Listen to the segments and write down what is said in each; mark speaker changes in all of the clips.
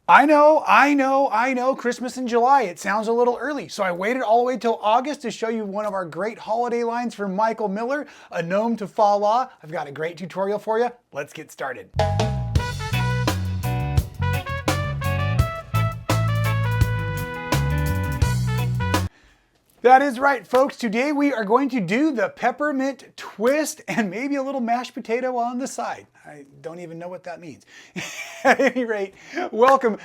Speaker 1: I know, Christmas in July. It sounds a little early. So I waited all the way till August to show you one of our great holiday lines from Michael Miller, a gnome to FaLa. I've got a great tutorial for you. Let's get started. That is right, folks. Today we are going to do the peppermint twist and maybe a little mashed potato on the side. I don't even know what that means. At any rate, welcome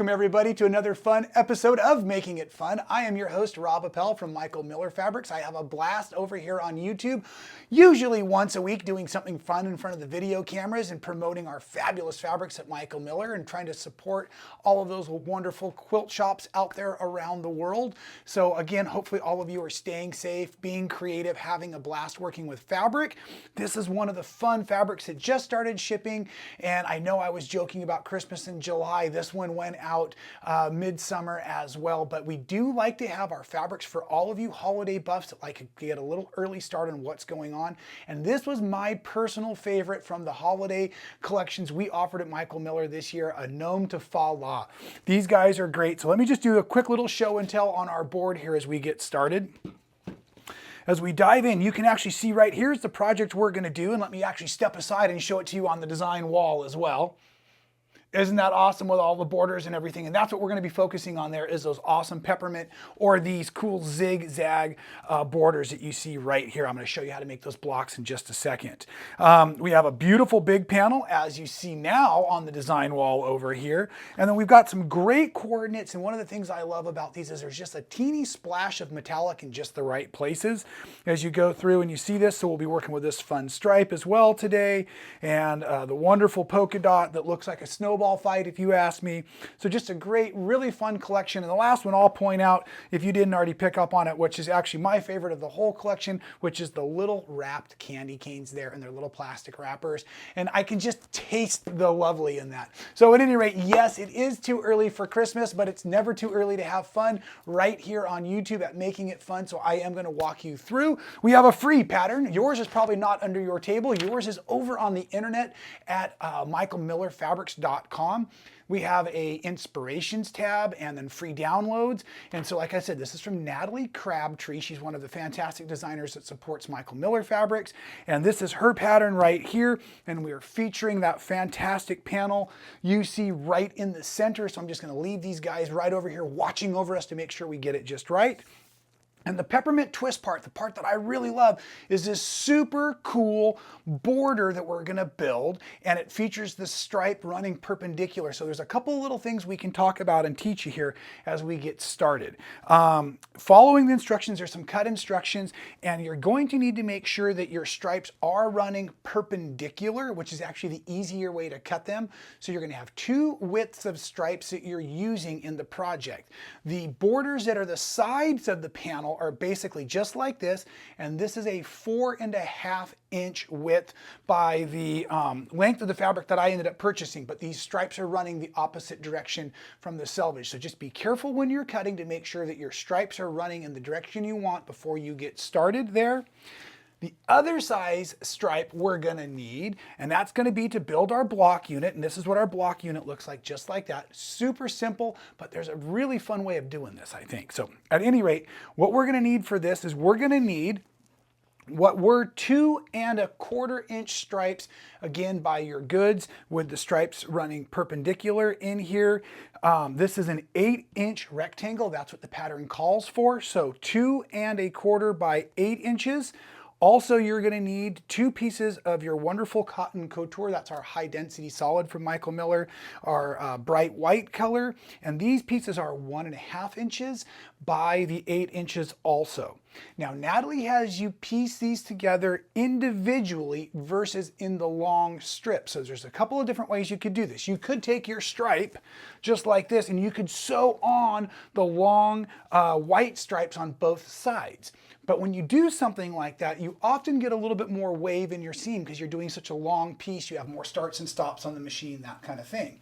Speaker 1: everybody to another fun episode of Making It Fun. I am your host, Rob Appell from Michael Miller Fabrics. I have a blast over here on YouTube, usually once a week doing something fun in front of the video cameras and promoting our fabulous fabrics at Michael Miller and trying to support all of those wonderful quilt shops out there around the world. So again, hopefully all of you are staying safe, being creative, having a blast working with fabric. This is one of the fun fabrics that just started shipping, and I know I was joking about Christmas in July. This one went out midsummer as well, but we do like to have our fabrics for all of you holiday buffs that like to get a little early start on what's going on. And this was my personal favorite from the holiday collections we offered at Michael Miller this year, a gnome to FaLa. These guys are great. So let me just do a quick little show and tell on our board here as we get started. As we dive in, you can actually see right here's the project we're going to do, and let me actually step aside and show it to you on the design wall as well. Isn't that awesome with all the borders and everything? And that's what we're going to be focusing on there is those awesome peppermint or these cool zigzag borders that you see right here. I'm going to show you how to make those blocks in just a second. We have a beautiful big panel as you see now on the design wall over here. And then we've got some great coordinates. And one of the things I love about these is there's just a teeny splash of metallic in just the right places as you go through and you see this. So we'll be working with this fun stripe as well today. And the wonderful polka dot that looks like a snowball fight if you ask me. So just a great, really fun collection. And the last one I'll point out, if you didn't already pick up on it, which is actually my favorite of the whole collection, which is the little wrapped candy canes there in their little plastic wrappers. And I can just taste the lovely in that. So at any rate, yes, it is too early for Christmas, but it's never too early to have fun right here on YouTube at Making It Fun. So I am going to walk you through. We have a free pattern. Yours is probably not under your table. Yours is over on the internet at michaelmillerfabrics.com. We have a inspirations tab and then free downloads. And so like I said, this is from Natalie Crabtree. She's one of the fantastic designers that supports Michael Miller Fabrics. And this is her pattern right here. And we are featuring that fantastic panel you see right in the center. So I'm just going to leave these guys right over here watching over us to make sure we get it just right. And the peppermint twist part, the part that I really love, is this super cool border that we're gonna build, and it features the stripe running perpendicular. So there's a couple little things we can talk about and teach you here as we get started. Following the instructions, there's some cut instructions, and you're going to need to make sure that your stripes are running perpendicular, which is actually the easier way to cut them. So you're gonna have two widths of stripes that you're using in the project. The borders that are the sides of the panel are basically just like this, and this is a 4.5 inch width by the length of the fabric that I ended up purchasing, but these stripes are running the opposite direction from the selvage. So just be careful when you're cutting to make sure that your stripes are running in the direction you want before you get started there. The other size stripe we're gonna need, and that's gonna be to build our block unit, and this is what our block unit looks like, just like that. Super simple, but there's a really fun way of doing this, I think. So at any rate, what we're gonna need for this is we're gonna need what were 2.25 inch stripes, again by your goods, with the stripes running perpendicular in here. This is an 8 inch rectangle, that's what the pattern calls for. So 2.25 by 8 inches. Also, you're going to need 2 pieces of your wonderful cotton couture. That's our high density solid from Michael Miller, our bright white color. And these pieces are 1.5 inches by the 8 inches also. Now, Natalie has you piece these together individually versus in the long strip. So there's a couple of different ways you could do this. You could take your stripe just like this, and you could sew on the long white stripes on both sides. But when you do something like that, you often get a little bit more wave in your seam because you're doing such a long piece. You have more starts and stops on the machine, that kind of thing.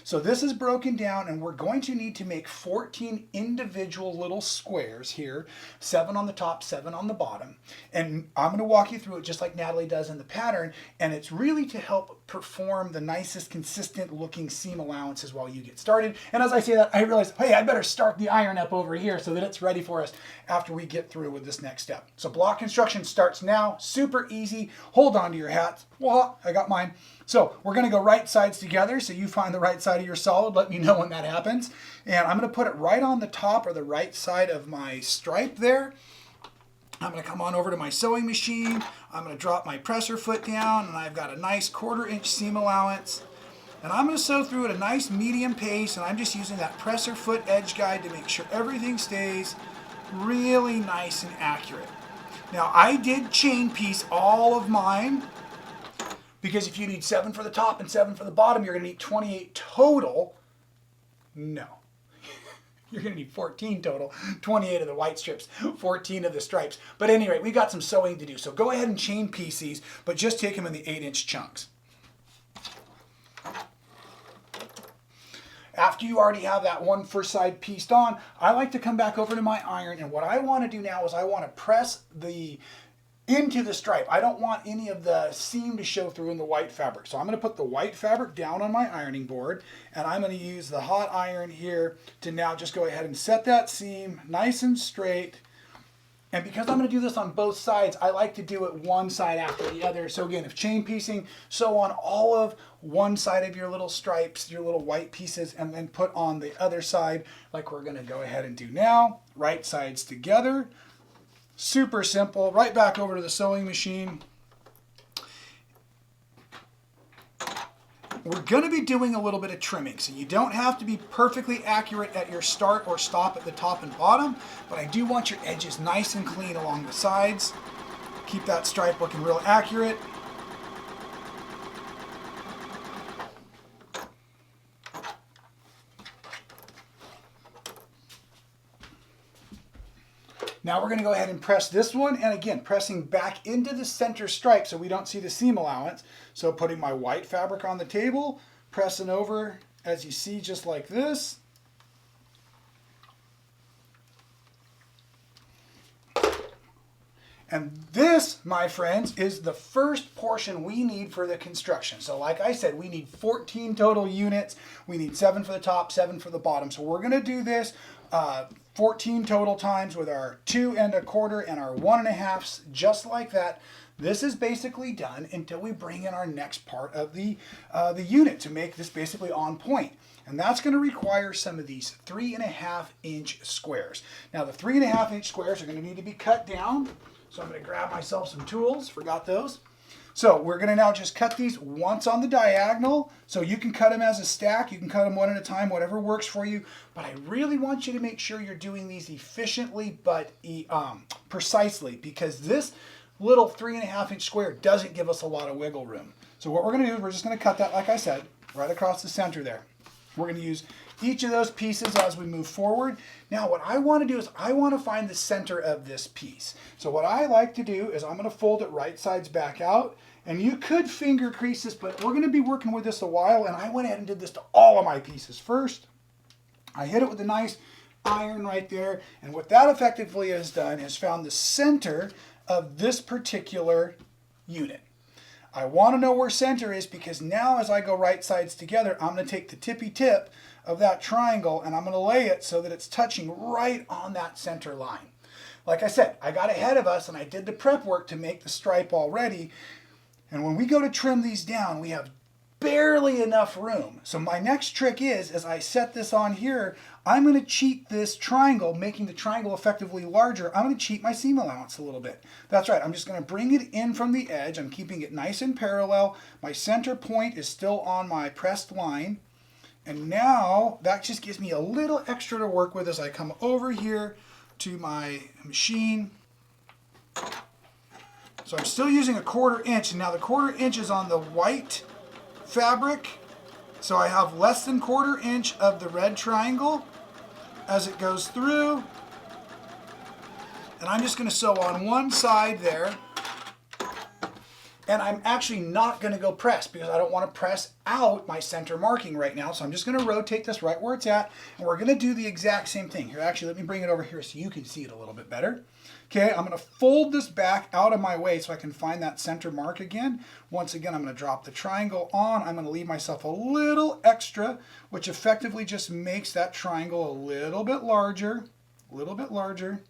Speaker 1: So this is broken down, and we're going to need to make 14 individual little squares here, 7 on the top, 7 on the bottom. And I'm going to walk you through it just like Natalie does in the pattern, and it's really to help perform the nicest consistent looking seam allowances while you get started. And as I say that, I realize, hey, I better start the iron up over here so that it's ready for us after we get through with this next step. So block construction starts now, super easy. Hold on to your hats. Voila, I got mine. So we're going to go right sides together, so you find the right side of your solid. Let me know when that happens. And I'm going to put it right on the top or the right side of my stripe there. I'm going to come on over to my sewing machine. I'm going to drop my presser foot down, and I've got a nice 1/4 inch seam allowance. And I'm going to sew through at a nice medium pace, and I'm just using that presser foot edge guide to make sure everything stays really nice and accurate. Now, I did chain piece all of mine, because if you need 7 for the top and 7 for the bottom, you're going to need 28 total. No. You're going to need 14 total, 28 of the white strips, 14 of the stripes. But at any rate, we got some sewing to do. So go ahead and chain piece these, but just take them in the 8-inch chunks. After you already have that one first side pieced on, I like to come back over to my iron, and what I want to do now is I want to press into the stripe. I don't want any of the seam to show through in the white fabric. So I'm going to put the white fabric down on my ironing board, and I'm going to use the hot iron here to now just go ahead and set that seam nice and straight. And because I'm going to do this on both sides, I like to do it one side after the other. So again, if chain piecing, sew on all of one side of your little stripes, your little white pieces, and then put on the other side like we're going to go ahead and do now. Right sides together. Super simple. Right back over to the sewing machine. We're going to be doing a little bit of trimming, so you don't have to be perfectly accurate at your start or stop at the top and bottom, but I do want your edges nice and clean along the sides. Keep that stripe looking real accurate. Now we're going to go ahead and press this one, and again, pressing back into the center stripe so we don't see the seam allowance. So putting my white fabric on the table, pressing over, as you see, just like this. And this, my friends, is the first portion we need for the construction. So like I said, we need 14 total units. We need 7 for the top, 7 for the bottom. So we're going to do this 14 total times with our 2 1/4 and our 1 1/2, just like that. This is basically done until we bring in our next part of the unit to make this basically on point. And that's going to require some of these 3 1/2 inch squares. Now the 3 1/2 inch squares are going to need to be cut down. So I'm going to grab myself some tools, forgot those. So we're going to now just cut these once on the diagonal. So you can cut them as a stack, you can cut them one at a time, whatever works for you. But I really want you to make sure you're doing these efficiently but precisely, because this little 3 1/2 inch square doesn't give us a lot of wiggle room. So what we're going to do is we're just going to cut that, like I said, right across the center there. We're going to use each of those pieces as we move forward. Now what I want to do is I want to find the center of this piece. So what I like to do is I'm going to fold it right sides back out. And you could finger crease this, but we're going to be working with this a while, and I went ahead and did this to all of my pieces first. I hit it with a nice iron right there, and what that effectively has done is found the center of this particular unit. I want to know where center is, because now as I go right sides together, I'm going to take the tippy tip of that triangle and I'm going to lay it so that it's touching right on that center line. Like I said, I got ahead of us and I did the prep work to make the stripe already. And when we go to trim these down, we have barely enough room. So my next trick is, as I set this on here, I'm going to cheat this triangle, making the triangle effectively larger. I'm going to cheat my seam allowance a little bit. That's right, I'm just going to bring it in from the edge. I'm keeping it nice and parallel. My center point is still on my pressed line. And now that just gives me a little extra to work with as I come over here to my machine. So I'm still using a 1/4 inch, and now the 1/4 inch is on the white fabric. So I have less than 1/4 inch of the red triangle as it goes through. And I'm just going to sew on one side there. And I'm actually not going to go press because I don't want to press out my center marking right now. So I'm just going to rotate this right where it's at. And we're going to do the exact same thing. Here, actually, let me bring it over here so you can see it a little bit better. Okay, I'm going to fold this back out of my way so I can find that center mark again. Once again, I'm going to drop the triangle on. I'm going to leave myself a little extra, which effectively just makes that triangle a little bit larger, a little bit larger.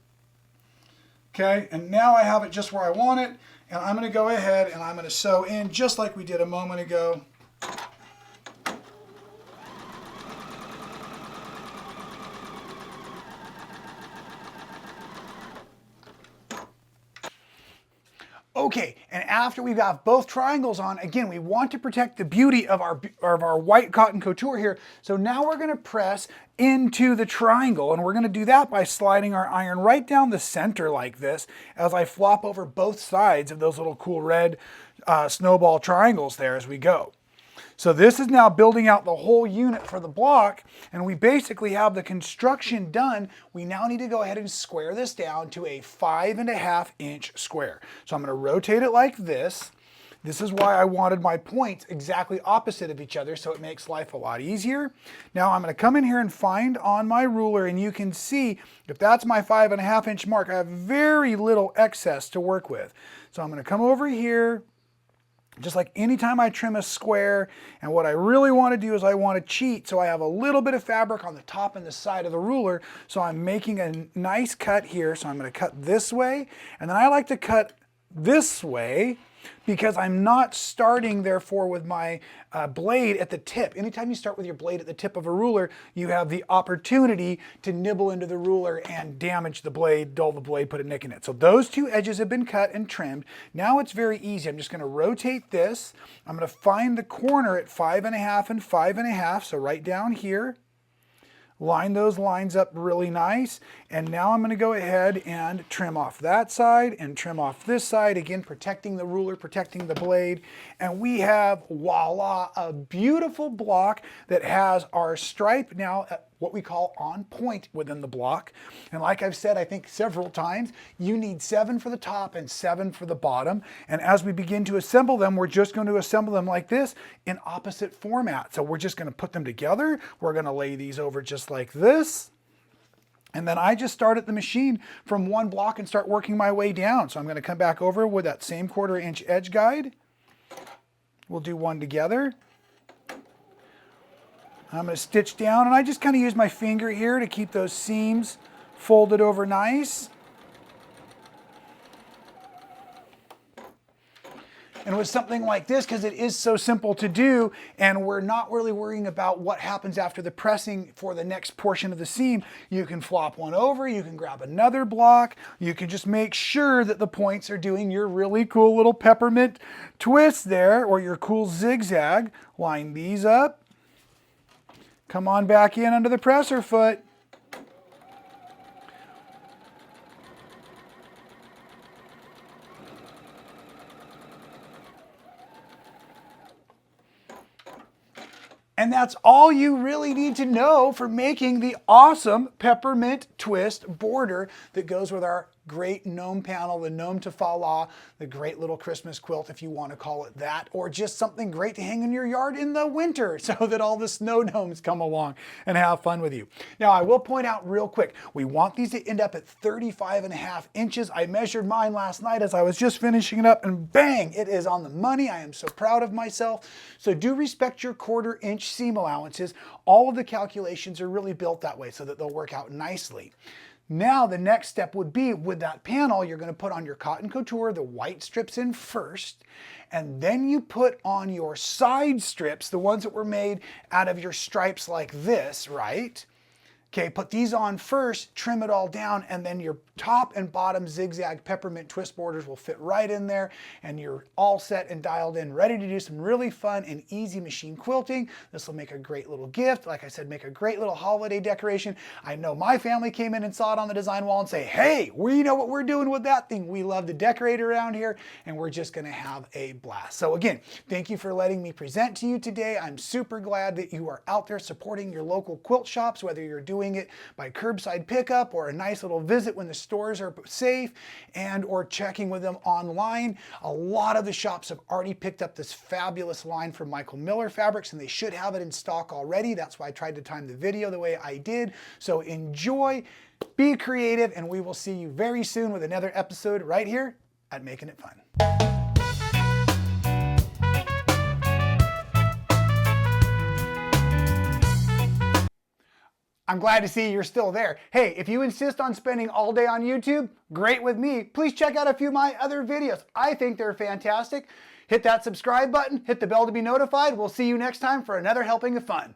Speaker 1: Okay, and now I have it just where I want it, and I'm going to go ahead and I'm going to sew in just like we did a moment ago. Okay, and after we've got both triangles on, again, we want to protect the beauty of our white cotton couture here. So now we're going to press into the triangle, and we're going to do that by sliding our iron right down the center like this as I flop over both sides of those little cool red snowball triangles there as we go. So this is now building out the whole unit for the block, and we basically have the construction done. We now need to go ahead and square this down to a 5.5 inch square. So I'm going to rotate it like this. This is why I wanted my points exactly opposite of each other, so it makes life a lot easier. Now I'm going to come in here and find on my ruler, and you can see if that's my 5.5 inch mark, I have very little excess to work with. So I'm going to come over here, just like anytime I trim a square, and what I really want to do is I want to cheat, so I have a little bit of fabric on the top and the side of the ruler, so I'm making a nice cut here. So I'm going to cut this way, and then I like to cut this way because I'm not starting therefore with my blade at the tip. Anytime you start with your blade at the tip of a ruler, you have the opportunity to nibble into the ruler and damage the blade, dull the blade, put a nick in it. So those two edges have been cut and trimmed. Now it's very easy. I'm just going to rotate this. I'm going to find the corner at 5.5 and 5.5, so right down here. Line those lines up really nice, and now I'm going to go ahead and trim off that side and trim off this side, again protecting the ruler, protecting the blade, and we have, voila, a beautiful block that has our stripe now at what we call on point within the block. And like I've said, I think several times, you need 7 for the top and 7 for the bottom. And as we begin to assemble them, we're just going to assemble them like this in opposite format. So we're just going to put them together. We're going to lay these over just like this. And then I just start at the machine from one block and start working my way down. So I'm going to come back over with that same 1/4 inch edge guide. We'll do one together. I'm going to stitch down, and I just kind of use my finger here to keep those seams folded over nice. And with something like this, because it is so simple to do, and we're not really worrying about what happens after the pressing for the next portion of the seam, you can flop one over, you can grab another block, you can just make sure that the points are doing your really cool little peppermint twist there, or your cool zigzag. Line these up. Come on back in under the presser foot. And that's all you really need to know for making the awesome peppermint twist border that goes with our great gnome panel, the gnome to FaLa, the great little Christmas quilt, if you want to call it that, or just something great to hang in your yard in the winter so that all the snow gnomes come along and have fun with you. Now, I will point out real quick, we want these to end up at 35.5 inches. I measured mine last night as I was just finishing it up, and bang, it is on the money. I am so proud of myself. So do respect your 1/4 inch seam allowances. All of the calculations are really built that way so that they'll work out nicely. Now the next step would be, with that panel, you're going to put on your cotton couture, the white strips in first, and then you put on your side strips, the ones that were made out of your stripes like this, right? Okay, put these on first, trim it all down, and then your top and bottom zigzag peppermint twist borders will fit right in there, and you're all set and dialed in, ready to do some really fun and easy machine quilting. This will make a great little gift. Like I said, make a great little holiday decoration. I know my family came in and saw it on the design wall and say, hey, we know what we're doing with that thing. We love to decorate around here, and we're just gonna have a blast. So again, thank you for letting me present to you today. I'm super glad that you are out there supporting your local quilt shops, whether you're doing doing it by curbside pickup or a nice little visit when the stores are safe, and or checking with them online. A lot of the shops have already picked up this fabulous line from Michael Miller Fabrics, and they should have it in stock already. That's why I tried to time the video the way I did. So enjoy, be creative, and we will see you very soon with another episode right here at Making It Fun. I'm glad to see you're still there. Hey, if you insist on spending all day on YouTube, great with me. Please check out a few of my other videos. I think they're fantastic. Hit that subscribe button, hit the bell to be notified. We'll see you next time for another helping of fun.